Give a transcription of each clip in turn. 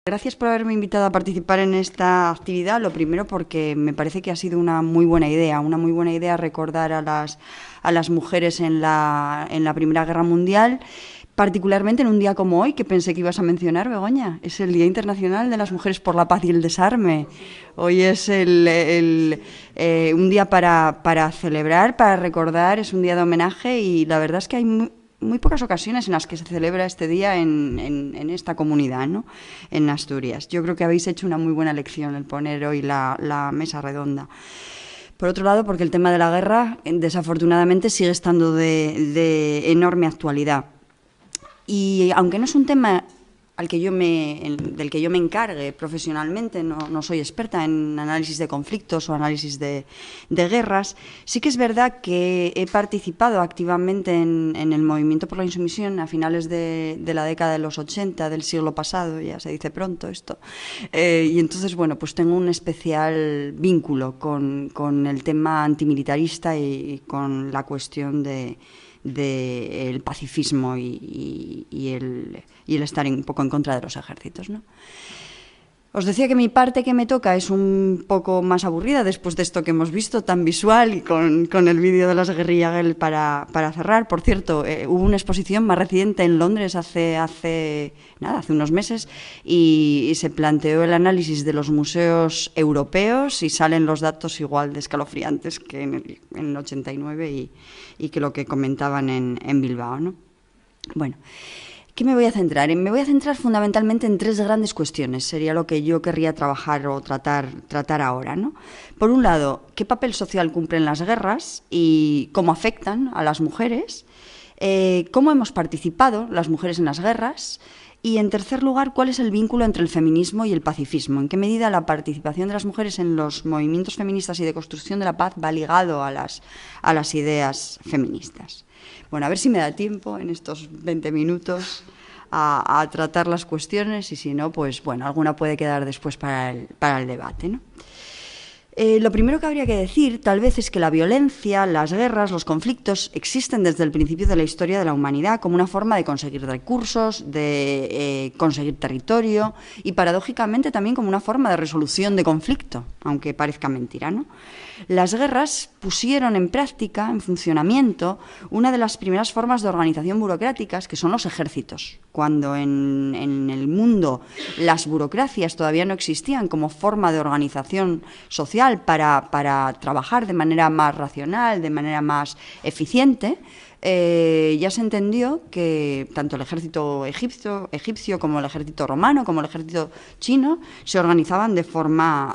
Gracias por haberme invitado a participar en esta actividad. Lo primero porque me parece que ha sido una muy buena idea recordar a las mujeres en la Primera Guerra Mundial, particularmente en un día como hoy, que pensé que ibas a mencionar, Begoña. Es el Día Internacional de las Mujeres por la Paz y el Desarme. Hoy es un día para celebrar, para recordar, es un día de homenaje y la verdad es que hay muy pocas ocasiones en las que se celebra este día en esta comunidad, ¿no? En Asturias. Yo creo que habéis hecho una muy buena elección el poner hoy la mesa redonda. Por otro lado, porque el tema de la guerra, desafortunadamente, sigue estando de enorme actualidad. Y aunque no es un tema del que yo me encargue profesionalmente, no soy experta en análisis de conflictos o análisis de guerras, sí que es verdad que he participado activamente en el movimiento por la insumisión a finales de la década de los 80 del siglo pasado, ya se dice pronto esto, y entonces, bueno, pues tengo un especial vínculo con el tema antimilitarista y con la cuestión del pacifismo y el estar un poco en contra de los ejércitos, ¿no? Os decía que mi parte que me toca es un poco más aburrida después de esto que hemos visto, tan visual y con el vídeo de las Guerrilla Girl para cerrar. Por cierto, hubo una exposición más reciente en Londres hace unos meses y se planteó el análisis de los museos europeos y salen los datos igual de escalofriantes que en el 89 y que lo que comentaban en Bilbao, ¿no? Bueno, ¿qué me voy a centrar? Me voy a centrar fundamentalmente en tres grandes cuestiones. Sería lo que yo querría trabajar o tratar ahora, ¿no? Por un lado, ¿qué papel social cumplen las guerras y cómo afectan a las mujeres? ¿Cómo hemos participado las mujeres en las guerras? Y, en tercer lugar, ¿cuál es el vínculo entre el feminismo y el pacifismo? ¿En qué medida la participación de las mujeres en los movimientos feministas y de construcción de la paz va ligado a las ideas feministas? Bueno, a ver si me da tiempo en estos 20 minutos a tratar las cuestiones y si no, pues bueno, alguna puede quedar después para el debate, ¿no? Lo primero que habría que decir, tal vez, es que la violencia, las guerras, los conflictos existen desde el principio de la historia de la humanidad como una forma de conseguir recursos, de conseguir territorio y, paradójicamente, también como una forma de resolución de conflicto, aunque parezca mentira, ¿no? Las guerras pusieron en práctica, en funcionamiento, una de las primeras formas de organización burocráticas, que son los ejércitos. Cuando en el mundo las burocracias todavía no existían como forma de organización social para trabajar de manera más racional, de manera más eficiente, ya se entendió que tanto el ejército egipcio como el ejército romano, como el ejército chino, se organizaban de forma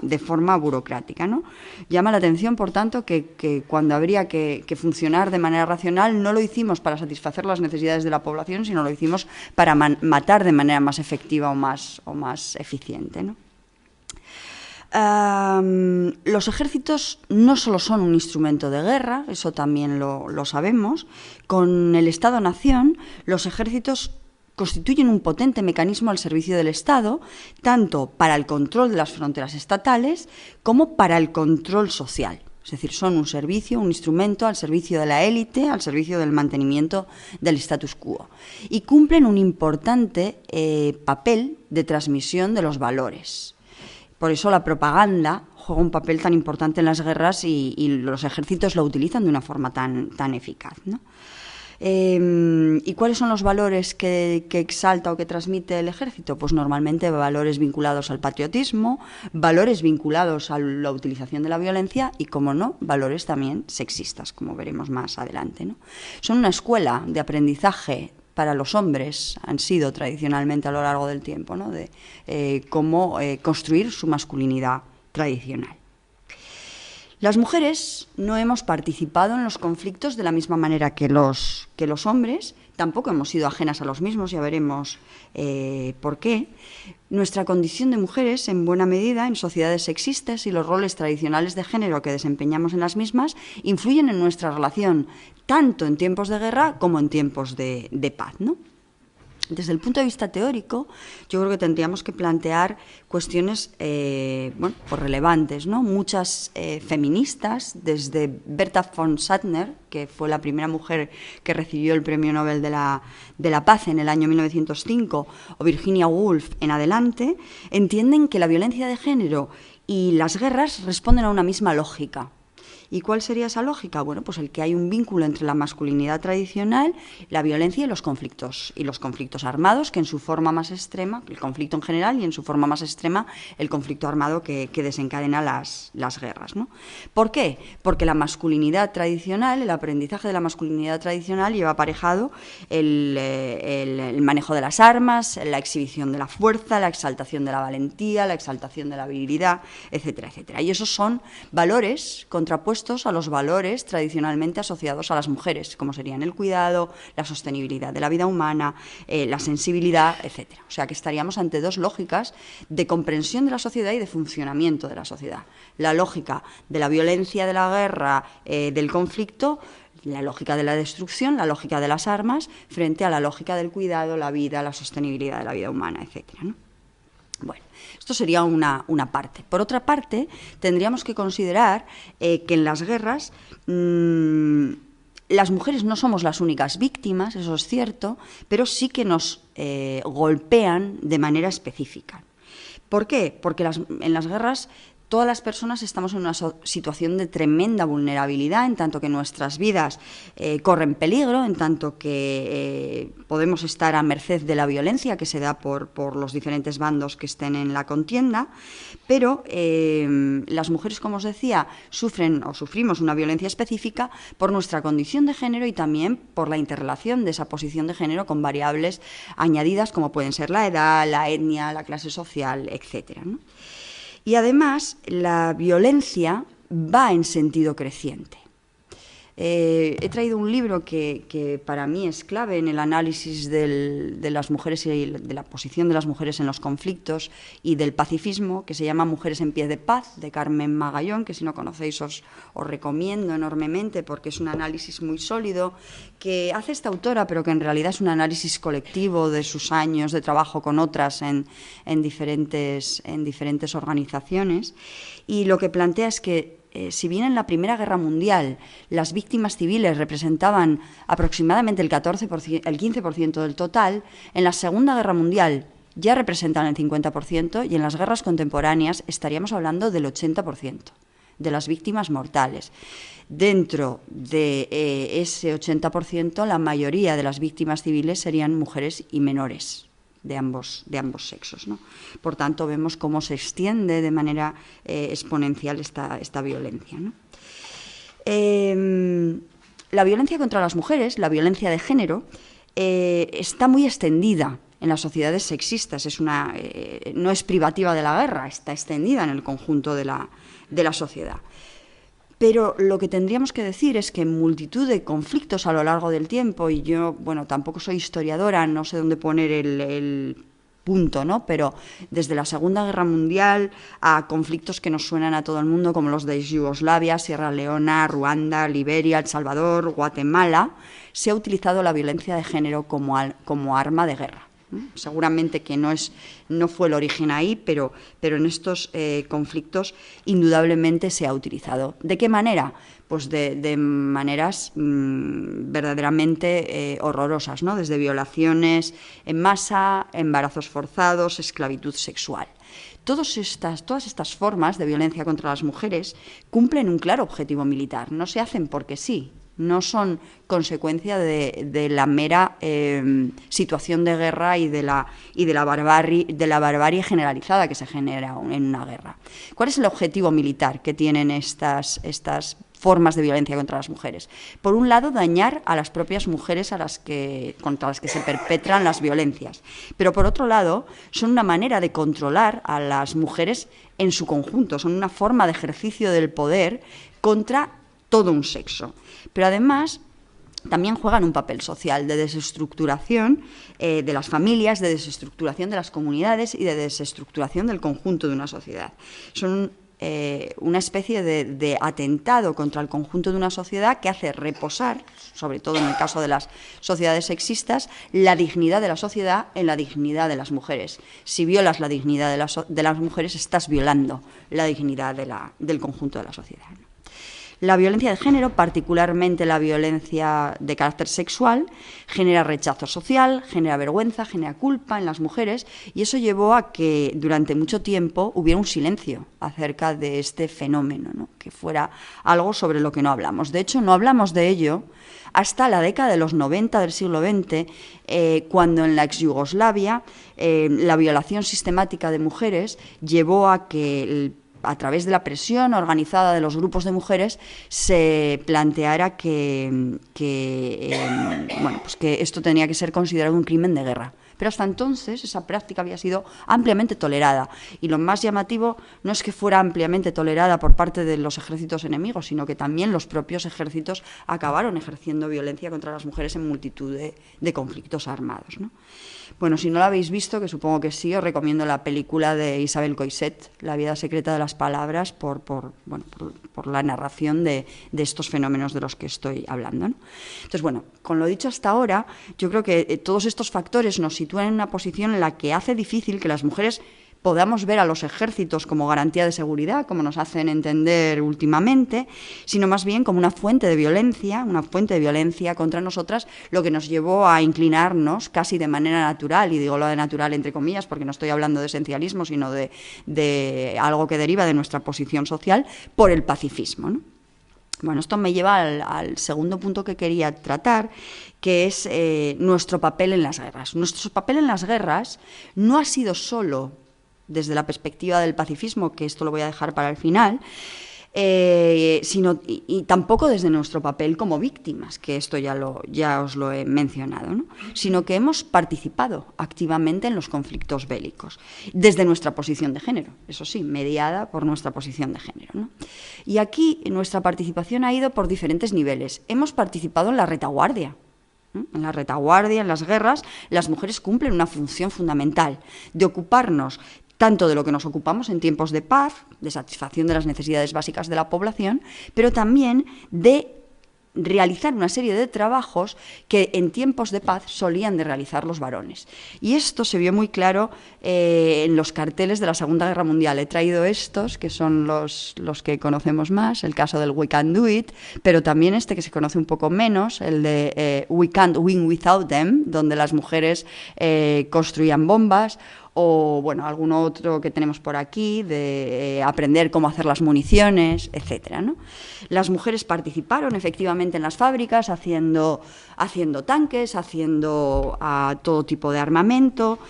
burocrática, ¿no? Llama la atención, por tanto, que cuando habría que funcionar de manera racional no lo hicimos para satisfacer las necesidades de la población, sino lo hicimos para matar de manera más efectiva o más eficiente, ¿no? Los ejércitos no solo son un instrumento de guerra, eso también lo sabemos. Con el Estado-Nación, los ejércitos constituyen un potente mecanismo al servicio del Estado, tanto para el control de las fronteras estatales como para el control social. Es decir, son un servicio, un instrumento al servicio de la élite, al servicio del mantenimiento del status quo. Y cumplen un importante papel de transmisión de los valores. Por eso la propaganda juega un papel tan importante en las guerras y los ejércitos lo utilizan de una forma tan eficaz, ¿no? ¿Y cuáles son los valores que exalta o que transmite el ejército? Pues normalmente valores vinculados al patriotismo, valores vinculados a la utilización de la violencia y, como no, valores también sexistas, como veremos más adelante, ¿no? Son una escuela de aprendizaje para los hombres, han sido tradicionalmente a lo largo del tiempo, ¿no? De cómo construir su masculinidad tradicional. Las mujeres no hemos participado en los conflictos de la misma manera que los hombres, tampoco hemos sido ajenas a los mismos, ya veremos por qué. Nuestra condición de mujeres, en buena medida, en sociedades sexistas y los roles tradicionales de género que desempeñamos en las mismas, influyen en nuestra relación, tanto en tiempos de guerra como en tiempos de paz, ¿no? Desde el punto de vista teórico, yo creo que tendríamos que plantear cuestiones bueno, pues relevantes, ¿no? Muchas feministas, desde Berta von Suttner, que fue la primera mujer que recibió el Premio Nobel de la Paz en el año 1905, o Virginia Woolf en adelante, entienden que la violencia de género y las guerras responden a una misma lógica. ¿Y cuál sería esa lógica? Bueno, pues el que hay un vínculo entre la masculinidad tradicional, la violencia y los conflictos armados, que en su forma más extrema, el conflicto en general, y en su forma más extrema, el conflicto armado que desencadena las guerras, ¿no? ¿Por qué? Porque la masculinidad tradicional, el aprendizaje de la masculinidad tradicional lleva aparejado el manejo de las armas, la exhibición de la fuerza, la exaltación de la valentía, la exaltación de la virilidad, etcétera, etcétera. Y esos son valores contrapuestos a los valores tradicionalmente asociados a las mujeres, como serían el cuidado, la sostenibilidad de la vida humana, la sensibilidad, etcétera. O sea que estaríamos ante dos lógicas de comprensión de la sociedad y de funcionamiento de la sociedad. La lógica de la violencia, de la guerra, del conflicto, la lógica de la destrucción, la lógica de las armas, frente a la lógica del cuidado, la vida, la sostenibilidad de la vida humana, etcétera, ¿no? Bueno, esto sería una parte. Por otra parte, tendríamos que considerar que en las guerras las mujeres no somos las únicas víctimas, eso es cierto, pero sí que nos golpean de manera específica. ¿Por qué? Porque en las guerras todas las personas estamos en una situación de tremenda vulnerabilidad, en tanto que nuestras vidas corren peligro, en tanto que podemos estar a merced de la violencia que se da por los diferentes bandos que estén en la contienda, pero las mujeres, como os decía, sufrimos una violencia específica por nuestra condición de género y también por la interrelación de esa posición de género con variables añadidas como pueden ser la edad, la etnia, la clase social, etcétera, ¿no? Y además, la violencia va en sentido creciente. He traído un libro que para mí es clave en el análisis de las mujeres y de la posición de las mujeres en los conflictos y del pacifismo, que se llama Mujeres en pie de paz, de Carmen Magallón, que si no conocéis os recomiendo enormemente porque es un análisis muy sólido que hace esta autora, pero que en realidad es un análisis colectivo de sus años de trabajo con otras en diferentes organizaciones. Y lo que plantea es que si bien en la Primera Guerra Mundial las víctimas civiles representaban aproximadamente el 15% del total, en la Segunda Guerra Mundial ya representan el 50% y en las guerras contemporáneas estaríamos hablando del 80% de las víctimas mortales. Dentro de ese 80%, la mayoría de las víctimas civiles serían mujeres y menores de ambos sexos, ¿no? Por tanto, vemos cómo se extiende de manera exponencial esta violencia, ¿no? La violencia contra las mujeres, la violencia de género, está muy extendida en las sociedades sexistas. No es privativa de la guerra, está extendida en el conjunto de la sociedad. Pero lo que tendríamos que decir es que en multitud de conflictos a lo largo del tiempo, y yo, bueno, tampoco soy historiadora, no sé dónde poner el punto, ¿no? Pero desde la Segunda Guerra Mundial a conflictos que nos suenan a todo el mundo, como los de Yugoslavia, Sierra Leona, Ruanda, Liberia, El Salvador, Guatemala, se ha utilizado la violencia de género como arma de guerra. Seguramente que no fue el origen ahí, pero en estos conflictos indudablemente se ha utilizado. ¿De qué manera? Pues de maneras verdaderamente horrorosas, ¿no? Desde violaciones en masa, embarazos forzados, esclavitud sexual. Todas estas formas de violencia contra las mujeres cumplen un claro objetivo militar, no se hacen porque sí. No son consecuencia de la mera situación de guerra y de la barbarie generalizada que se genera en una guerra. ¿Cuál es el objetivo militar que tienen estas formas de violencia contra las mujeres? Por un lado, dañar a las propias mujeres contra las que se perpetran las violencias. Pero por otro lado, son una manera de controlar a las mujeres en su conjunto, son una forma de ejercicio del poder contra todo un sexo. Pero además también juegan un papel social de desestructuración de las familias, de desestructuración de las comunidades y de desestructuración del conjunto de una sociedad. Son una especie de atentado contra el conjunto de una sociedad que hace reposar, sobre todo en el caso de las sociedades sexistas, la dignidad de la sociedad en la dignidad de las mujeres. Si violas la dignidad de las mujeres, estás violando la dignidad del conjunto de la sociedad. La violencia de género, particularmente la violencia de carácter sexual, genera rechazo social, genera vergüenza, genera culpa en las mujeres, y eso llevó a que durante mucho tiempo hubiera un silencio acerca de este fenómeno, ¿no? Que fuera algo sobre lo que no hablamos. De hecho, no hablamos de ello hasta la década de los 90 del siglo XX, cuando en la ex Yugoslavia la violación sistemática de mujeres llevó a que a través de la presión organizada de los grupos de mujeres, se planteara que esto tenía que ser considerado un crimen de guerra. Pero hasta entonces esa práctica había sido ampliamente tolerada. Y lo más llamativo no es que fuera ampliamente tolerada por parte de los ejércitos enemigos, sino que también los propios ejércitos acabaron ejerciendo violencia contra las mujeres en multitud de conflictos armados, ¿no? Bueno, si no la habéis visto, que supongo que sí, os recomiendo la película de Isabel Coixet, La vida secreta de las palabras, por la narración de estos fenómenos de los que estoy hablando, ¿no? Entonces, bueno, con lo dicho hasta ahora, yo creo que todos estos factores nos sitúan en una posición en la que hace difícil que las mujeres podamos ver a los ejércitos como garantía de seguridad, como nos hacen entender últimamente, sino más bien como una fuente de violencia contra nosotras, lo que nos llevó a inclinarnos casi de manera natural, y digo lo de natural entre comillas porque no estoy hablando de esencialismo, sino de algo que deriva de nuestra posición social, por el pacifismo, ¿no? Bueno, esto me lleva al segundo punto que quería tratar, que es nuestro papel en las guerras. Nuestro papel en las guerras no ha sido solo desde la perspectiva del pacifismo, que esto lo voy a dejar para el final, y tampoco desde nuestro papel como víctimas, que esto ya os lo he mencionado, ¿no? Sino que hemos participado activamente en los conflictos bélicos, desde nuestra posición de género, eso sí, mediada por nuestra posición de género, ¿no? Y aquí nuestra participación ha ido por diferentes niveles. Hemos participado en la retaguardia. En la retaguardia, en las guerras, las mujeres cumplen una función fundamental de ocuparnos tanto de lo que nos ocupamos en tiempos de paz, de satisfacción de las necesidades básicas de la población, pero también de realizar una serie de trabajos que en tiempos de paz solían de realizar los varones. Y esto se vio muy claro en los carteles de la Segunda Guerra Mundial. He traído estos, que son los que conocemos más, el caso del We Can Do It, pero también este que se conoce un poco menos, el de We Can't Win Without Them, donde las mujeres construían bombas, o bueno, algún otro que tenemos por aquí, de aprender cómo hacer las municiones, etcétera, ¿no? Las mujeres participaron efectivamente en las fábricas, haciendo tanques, haciendo todo tipo de armamento,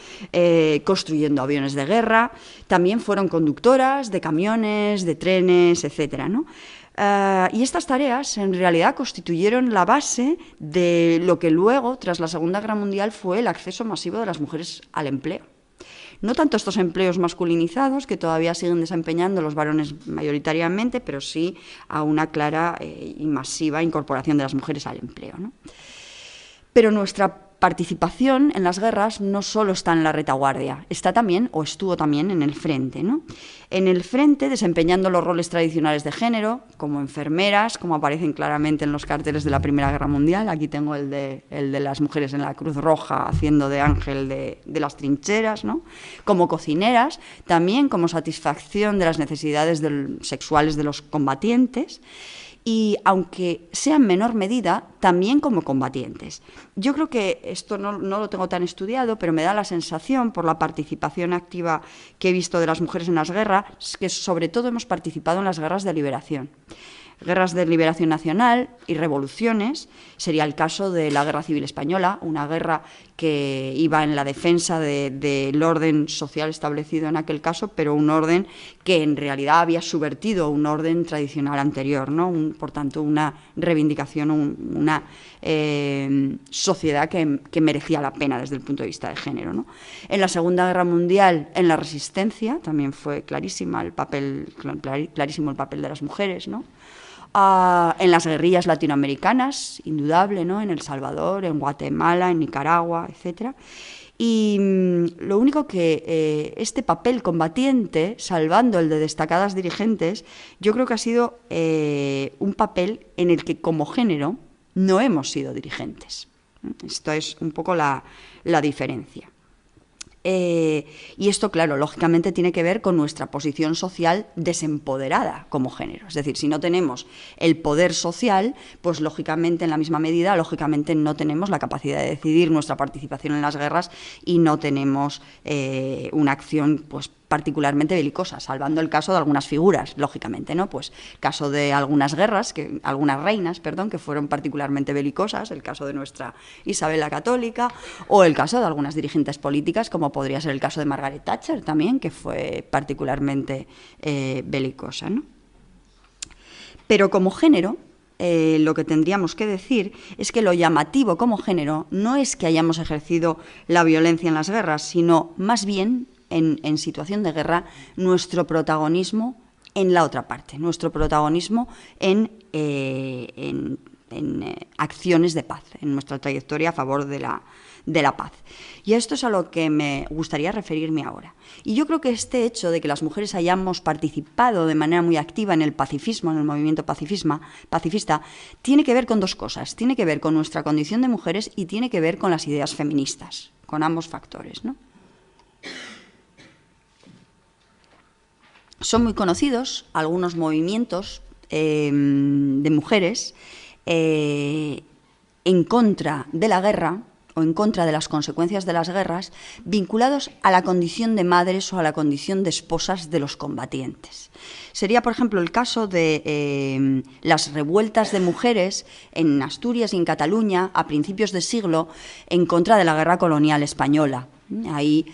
construyendo aviones de guerra, también fueron conductoras de camiones, de trenes, etcétera, ¿no? Y estas tareas en realidad constituyeron la base de lo que luego, tras la Segunda Guerra Mundial, fue el acceso masivo de las mujeres al empleo. No tanto estos empleos masculinizados, que todavía siguen desempeñando los varones mayoritariamente, pero sí a una clara y masiva incorporación de las mujeres al empleo, ¿no? Pero nuestra participación en las guerras no solo está en la retaguardia, está también, o estuvo también, en el frente, ¿no? En el frente, desempeñando los roles tradicionales de género, como enfermeras, como aparecen claramente en los carteles de la Primera Guerra Mundial. Aquí tengo el de las mujeres en la Cruz Roja haciendo de ángel de las trincheras, ¿no? Como cocineras, también como satisfacción de las necesidades sexuales de los combatientes, y aunque sea en menor medida, también como combatientes. Yo creo que esto no lo tengo tan estudiado, pero me da la sensación, por la participación activa que he visto de las mujeres en las guerras, que sobre todo hemos participado en las guerras de liberación. Guerras de liberación nacional y revoluciones. Sería el caso de la Guerra Civil Española, una guerra que iba en la defensa del orden social establecido en aquel caso, pero un orden que en realidad había subvertido un orden tradicional anterior, ¿no? Por tanto, una reivindicación, una sociedad que merecía la pena desde el punto de vista de género, ¿no? En la Segunda Guerra Mundial, en la resistencia, también fue clarísimo el papel de las mujeres, ¿no? En las guerrillas latinoamericanas, indudable, ¿no? En El Salvador, en Guatemala, en Nicaragua, etcétera. Y lo único que este papel combatiente, salvando el de destacadas dirigentes, yo creo que ha sido un papel en el que como género no hemos sido dirigentes. Esto es un poco la diferencia. Y esto, claro, lógicamente tiene que ver con nuestra posición social desempoderada como género. Es decir, si no tenemos el poder social, pues lógicamente, en la misma medida, lógicamente no tenemos la capacidad de decidir nuestra participación en las guerras y no tenemos una acción, pues, particularmente belicosa, salvando el caso de algunas figuras, lógicamente, ¿no? Pues caso de algunas guerras, algunas reinas, perdón, que fueron particularmente belicosas, el caso de nuestra Isabel la Católica, o el caso de algunas dirigentes políticas, como podría ser el caso de Margaret Thatcher también, que fue particularmente belicosa, ¿no? Pero como género, lo que tendríamos que decir es que lo llamativo como género no es que hayamos ejercido la violencia en las guerras, sino más bien en situación de guerra, nuestro protagonismo en la otra parte, nuestro protagonismo en acciones de paz, en nuestra trayectoria a favor de la paz. Y a esto es a lo que me gustaría referirme ahora. Y yo creo que este hecho de que las mujeres hayamos participado de manera muy activa en el pacifismo, en el movimiento pacifista, tiene que ver con dos cosas. Tiene que ver con nuestra condición de mujeres y tiene que ver con las ideas feministas, con ambos factores, ¿no? Son muy conocidos algunos movimientos de mujeres en contra de la guerra o en contra de las consecuencias de las guerras, vinculados a la condición de madres o a la condición de esposas de los combatientes. Sería, por ejemplo, el caso de las revueltas de mujeres en Asturias y en Cataluña a principios de siglo en contra de la guerra colonial española. Ahí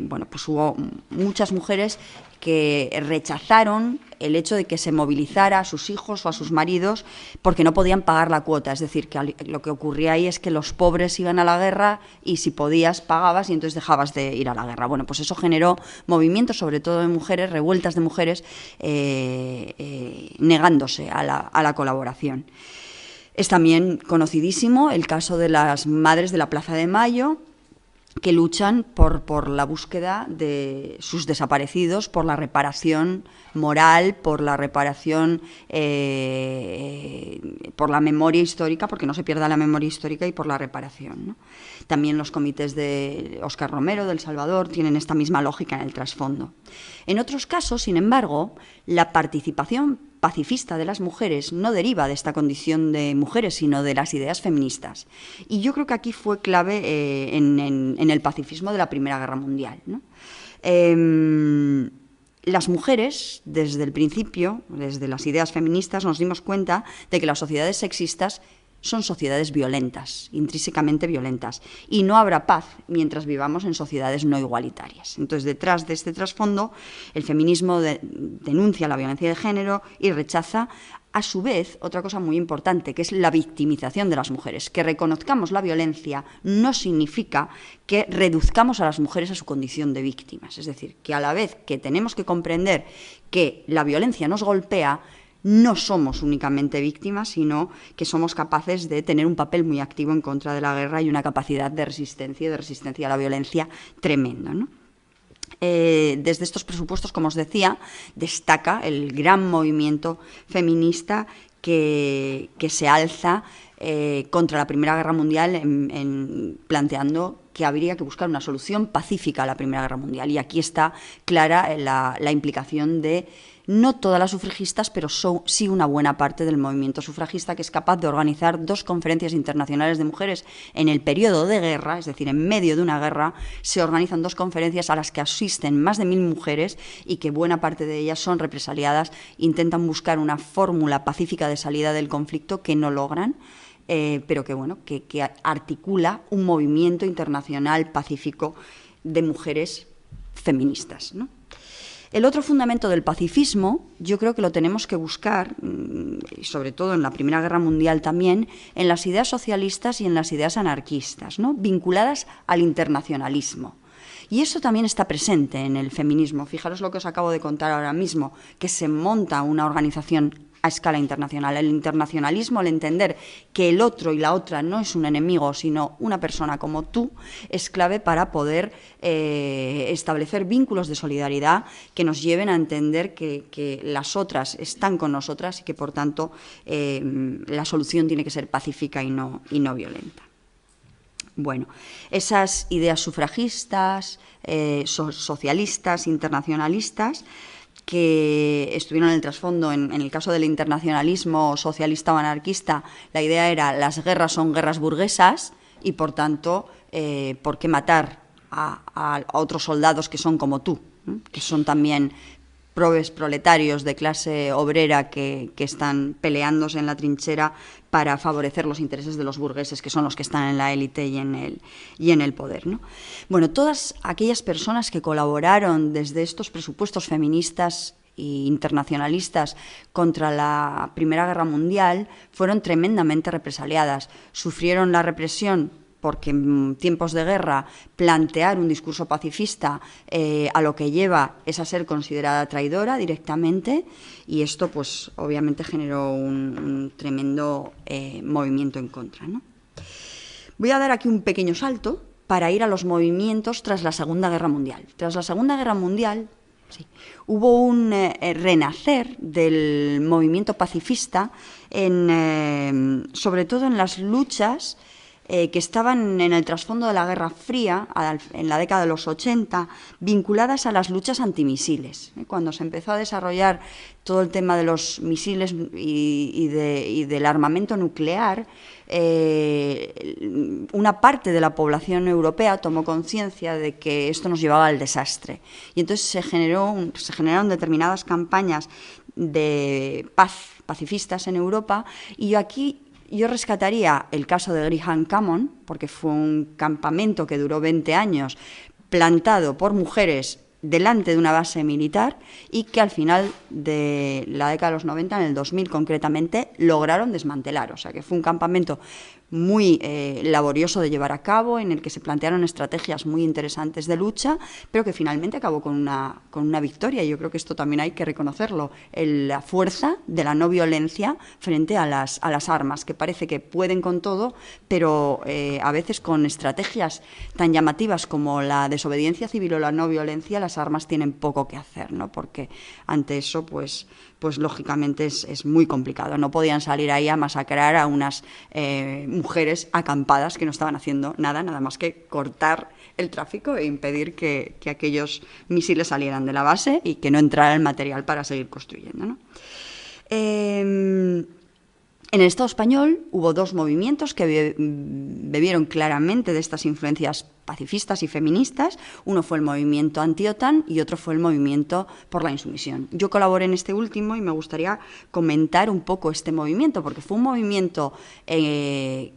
bueno, pues hubo muchas mujeres que rechazaron el hecho de que se movilizara a sus hijos o a sus maridos porque no podían pagar la cuota. Es decir, que lo que ocurría ahí es que los pobres iban a la guerra y si podías pagabas y entonces dejabas de ir a la guerra. Bueno, pues eso generó movimientos, sobre todo de mujeres, revueltas de mujeres, negándose a la colaboración. Es también conocidísimo el caso de las madres de la Plaza de Mayo, que luchan por la búsqueda de sus desaparecidos, por la reparación moral, por la reparación, por la memoria histórica, porque no se pierda la memoria histórica, y por la reparación, ¿no? También los comités de Óscar Romero, del Salvador, tienen esta misma lógica en el trasfondo. En otros casos, sin embargo, la participación pacifista de las mujeres no deriva de esta condición de mujeres, sino de las ideas feministas. Y yo creo que aquí fue clave en el pacifismo de la Primera Guerra Mundial, ¿no? Las mujeres, desde el principio, desde las ideas feministas, nos dimos cuenta de que las sociedades sexistas son sociedades violentas, intrínsecamente violentas, y no habrá paz mientras vivamos en sociedades no igualitarias. Entonces, detrás de este trasfondo, el feminismo denuncia la violencia de género y rechaza, a su vez, otra cosa muy importante, que es la victimización de las mujeres. Que reconozcamos la violencia no significa que reduzcamos a las mujeres a su condición de víctimas. Es decir, que a la vez que tenemos que comprender que la violencia nos golpea, no somos únicamente víctimas, sino que somos capaces de tener un papel muy activo en contra de la guerra y una capacidad de resistencia a la violencia tremenda, ¿no? Desde estos presupuestos, como os decía, destaca el gran movimiento feminista que se alza contra la Primera Guerra Mundial planteando que habría que buscar una solución pacífica a la Primera Guerra Mundial. Y aquí está clara la implicación de no todas las sufragistas, pero sí una buena parte del movimiento sufragista, que es capaz de organizar 2 conferencias internacionales de mujeres en el periodo de guerra, es decir, en medio de una guerra, se organizan 2 conferencias a las que asisten más de 1000 mujeres y que buena parte de ellas son represaliadas, intentan buscar una fórmula pacífica de salida del conflicto que no logran, pero que, bueno, que articula un movimiento internacional pacífico de mujeres feministas, ¿no? El otro fundamento del pacifismo, yo creo que lo tenemos que buscar, sobre todo en la Primera Guerra Mundial también, en las ideas socialistas y en las ideas anarquistas, ¿no? Vinculadas al internacionalismo. Y eso también está presente en el feminismo. Fijaros lo que os acabo de contar ahora mismo, que se monta una organización a escala internacional. El internacionalismo, el entender que el otro y la otra no es un enemigo, sino una persona como tú, es clave para poder establecer vínculos de solidaridad que nos lleven a entender que las otras están con nosotras y que, por tanto, la solución tiene que ser pacífica y no violenta. Bueno, esas ideas sufragistas, socialistas, internacionalistas, que estuvieron en el trasfondo, en el caso del internacionalismo socialista o anarquista, la idea era las guerras son guerras burguesas y, por tanto, ¿por qué matar a otros soldados que son como tú, que son también probes proletarios de clase obrera que están peleándose en la trinchera para favorecer los intereses de los burgueses, que son los que están en la élite y en el poder, ¿no? Bueno, todas aquellas personas que colaboraron desde estos presupuestos feministas e internacionalistas contra la Primera Guerra Mundial fueron tremendamente represaliadas, sufrieron la represión porque en tiempos de guerra plantear un discurso pacifista a lo que lleva es a ser considerada traidora directamente, y esto pues obviamente generó un tremendo movimiento en contra, ¿no? Voy a dar aquí un pequeño salto para ir a los movimientos tras la Segunda Guerra Mundial. Tras la Segunda Guerra Mundial, sí, hubo un renacer del movimiento pacifista, sobre todo en las luchas que estaban en el trasfondo de la Guerra Fría, en la década de los 80, vinculadas a las luchas antimisiles. Cuando se empezó a desarrollar todo el tema de los misiles y del armamento nuclear, una parte de la población europea tomó conciencia de que esto nos llevaba al desastre. Y entonces se generaron determinadas campañas de paz pacifistas en Europa, y yo rescataría el caso de Griham Common, porque fue un campamento que duró 20 años, plantado por mujeres delante de una base militar, y que al final de la década de los 90, en el 2000 concretamente, lograron desmantelar. O sea que fue un campamento muy laborioso de llevar a cabo, en el que se plantearon estrategias muy interesantes de lucha, pero que finalmente acabó con una victoria. Y yo creo que esto también hay que reconocerlo, la fuerza de la no violencia frente a las armas, que parece que pueden con todo, pero a veces con estrategias tan llamativas como la desobediencia civil o la no violencia, las armas tienen poco que hacer, ¿no? Porque ante eso, pues lógicamente es muy complicado. No podían salir ahí a masacrar a unas mujeres acampadas que no estaban haciendo nada más que cortar el tráfico e impedir que aquellos misiles salieran de la base y que no entrara el material para seguir construyendo, ¿no? En el Estado español hubo dos movimientos que bebieron claramente de estas influencias pacifistas y feministas. Uno fue el movimiento anti-OTAN y otro fue el movimiento por la insumisión. Yo colaboré en este último y me gustaría comentar un poco este movimiento, porque fue un movimiento que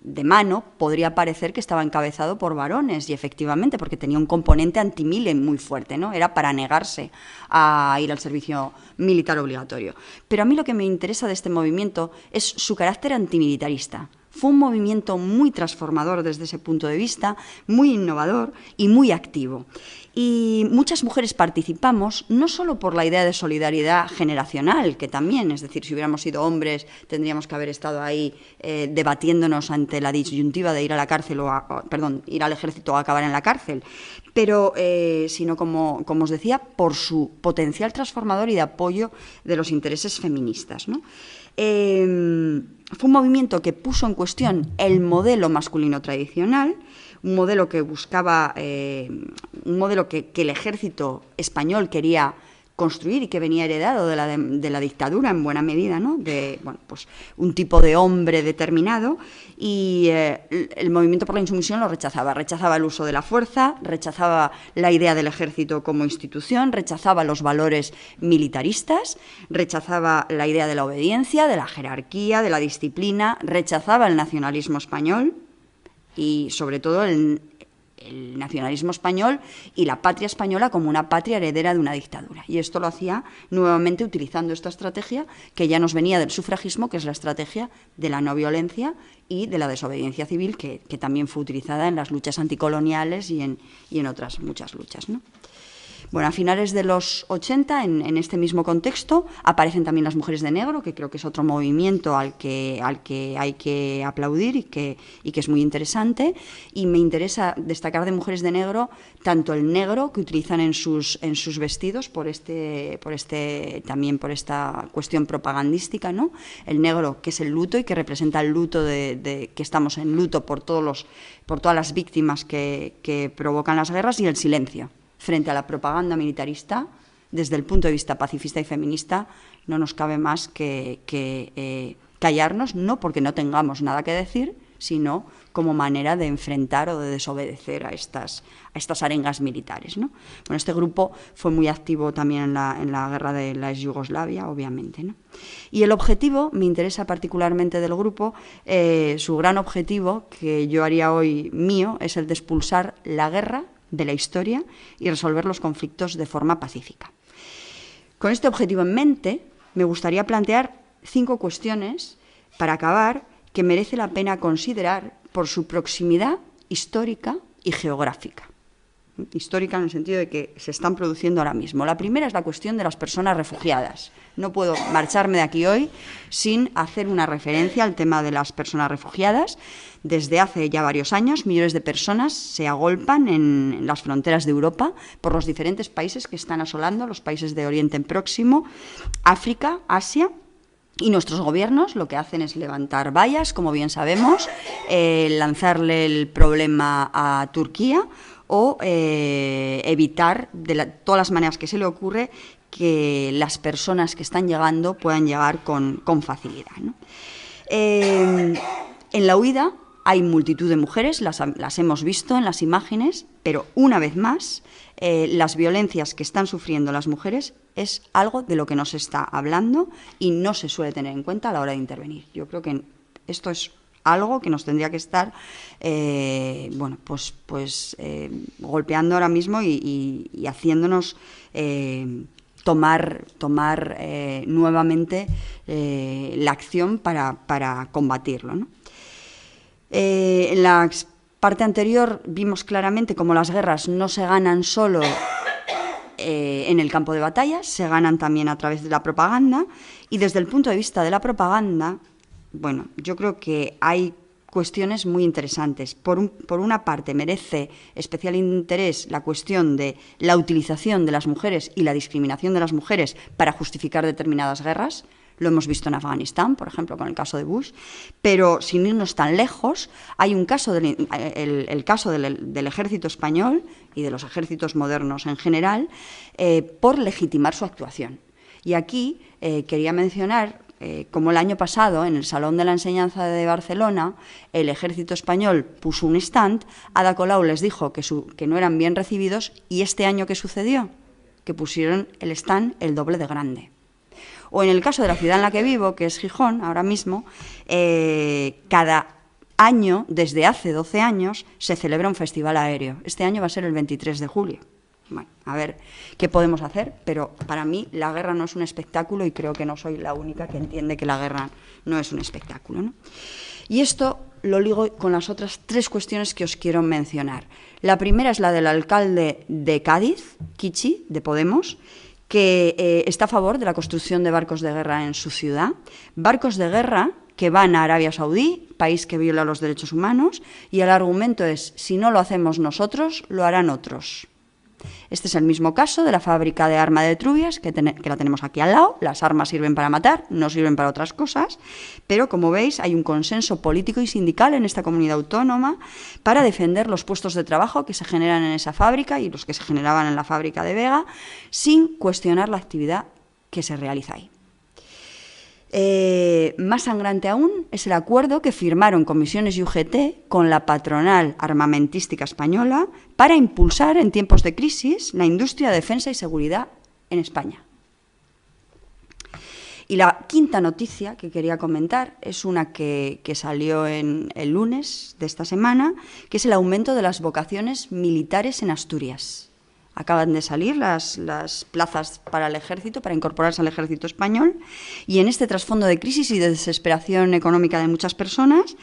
de mano podría parecer que estaba encabezado por varones, y efectivamente, porque tenía un componente antimile muy fuerte, ¿no? Era para negarse a ir al servicio militar obligatorio. Pero a mí lo que me interesa de este movimiento es su carácter antimilitarista. Fue un movimiento muy transformador desde ese punto de vista, muy innovador y muy activo. Y muchas mujeres participamos no solo por la idea de solidaridad generacional, que también, es decir, si hubiéramos sido hombres tendríamos que haber estado ahí debatiéndonos ante la disyuntiva de ir a la cárcel ir al ejército o acabar en la cárcel, pero sino como os decía, por su potencial transformador y de apoyo de los intereses feministas, ¿no? Fue un movimiento que puso en cuestión el modelo masculino tradicional, un modelo que buscaba, un modelo que el ejército español quería construir y que venía heredado de la dictadura en buena medida, ¿no? De un tipo de hombre determinado, y el movimiento por la insumisión lo rechazaba el uso de la fuerza, rechazaba la idea del ejército como institución, rechazaba los valores militaristas, rechazaba la idea de la obediencia, de la jerarquía, de la disciplina, rechazaba el nacionalismo español y sobre todo el nacionalismo español y la patria española como una patria heredera de una dictadura. Y esto lo hacía nuevamente utilizando esta estrategia que ya nos venía del sufragismo, que es la estrategia de la no violencia y de la desobediencia civil, que también fue utilizada en las luchas anticoloniales y en otras muchas luchas, ¿no? Bueno, a finales de los 80, en este mismo contexto, aparecen también las mujeres de negro, que creo que es otro movimiento al que hay que aplaudir y que es muy interesante. Y me interesa destacar de mujeres de negro tanto el negro que utilizan en sus vestidos también por esta cuestión propagandística, ¿no? El negro, que es el luto y que representa el luto que estamos en luto por todas las víctimas que provocan las guerras, y el silencio. Frente a la propaganda militarista, desde el punto de vista pacifista y feminista, no nos cabe más que callarnos, no porque no tengamos nada que decir, sino como manera de enfrentar o de desobedecer a estas arengas militares, ¿no? Bueno, este grupo fue muy activo también en la guerra de la Yugoslavia, obviamente, ¿no? Y el objetivo, me interesa particularmente del grupo, su gran objetivo, que yo haría hoy mío, es el de expulsar la guerra de la historia y resolver los conflictos de forma pacífica. Con este objetivo en mente, me gustaría plantear 5 cuestiones para acabar que merece la pena considerar por su proximidad histórica y geográfica. Histórica en el sentido de que se están produciendo ahora mismo. La primera es la cuestión de las personas refugiadas. No puedo marcharme de aquí hoy sin hacer una referencia al tema de las personas refugiadas. Desde hace ya varios años, millones de personas se agolpan en las fronteras de Europa por los diferentes países que están asolando, los países de Oriente Próximo, África, Asia. Y nuestros gobiernos lo que hacen es levantar vallas, como bien sabemos, lanzarle el problema a Turquía o evitar de todas las maneras que se le ocurre que las personas que están llegando puedan llegar con facilidad, ¿no? En la huida hay multitud de mujeres, las hemos visto en las imágenes, pero una vez más, las violencias que están sufriendo las mujeres es algo de lo que no se está hablando y no se suele tener en cuenta a la hora de intervenir. Yo creo que esto es algo que nos tendría que estar golpeando ahora mismo y haciéndonos tomar nuevamente la acción para combatirlo, ¿no? En la parte anterior vimos claramente cómo las guerras no se ganan solo en el campo de batalla, se ganan también a través de la propaganda, y desde el punto de vista de la propaganda, bueno, yo creo que hay cuestiones muy interesantes. Por una parte, merece especial interés la cuestión de la utilización de las mujeres y la discriminación de las mujeres para justificar determinadas guerras. Lo hemos visto en Afganistán, por ejemplo, con el caso de Bush, pero sin irnos tan lejos, hay un caso el caso del ejército español y de los ejércitos modernos en general, por legitimar su actuación. Y aquí quería mencionar como el año pasado, en el Salón de la Enseñanza de Barcelona, el ejército español puso un stand, Ada Colau les dijo que no eran bien recibidos, y este año, ¿qué sucedió? Que pusieron el stand el doble de grande. O en el caso de la ciudad en la que vivo, que es Gijón, ahora mismo, cada año, desde hace 12 años, se celebra un festival aéreo. Este año va a ser el 23 de julio. Bueno, a ver qué podemos hacer, pero para mí la guerra no es un espectáculo y creo que no soy la única que entiende que la guerra no es un espectáculo, ¿no? Y esto lo ligo con las otras 3 cuestiones que os quiero mencionar. La primera es la del alcalde de Cádiz, Kichi, de Podemos, que está a favor de la construcción de barcos de guerra en su ciudad. Barcos de guerra que van a Arabia Saudí, país que viola los derechos humanos, y el argumento es, si no lo hacemos nosotros, lo harán otros. Este es el mismo caso de la fábrica de arma de Trubias, que la tenemos aquí al lado. Las armas sirven para matar, no sirven para otras cosas, pero como veis hay un consenso político y sindical en esta comunidad autónoma para defender los puestos de trabajo que se generan en esa fábrica y los que se generaban en la fábrica de Vega, sin cuestionar la actividad que se realiza ahí. Más sangrante aún es el acuerdo que firmaron Comisiones y UGT con la patronal armamentística española para impulsar en tiempos de crisis la industria de defensa y seguridad en España. Y la quinta noticia que quería comentar es una que salió el lunes de esta semana, que es el aumento de las vocaciones militares en Asturias. Acaban de salir las plazas para el ejército, para incorporarse al ejército español, y en este trasfondo de crisis y de desesperación económica de muchas personas,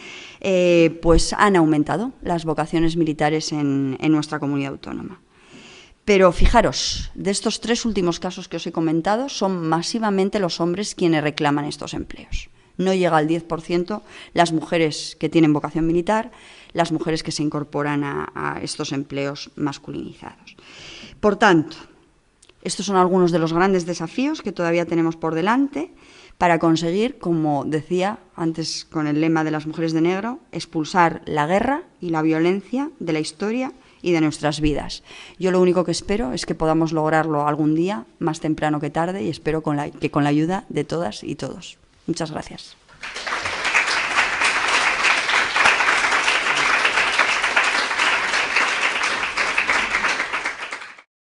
pues han aumentado las vocaciones militares en nuestra comunidad autónoma. Pero fijaros, de estos 3 últimos casos que os he comentado, son masivamente los hombres quienes reclaman estos empleos. No llega al 10% las mujeres que tienen vocación militar, las mujeres que se incorporan a estos empleos masculinizados. Por tanto, estos son algunos de los grandes desafíos que todavía tenemos por delante para conseguir, como decía antes con el lema de las mujeres de negro, expulsar la guerra y la violencia de la historia y de nuestras vidas. Yo lo único que espero es que podamos lograrlo algún día, más temprano que tarde, y espero que con la ayuda de todas y todos. Muchas gracias.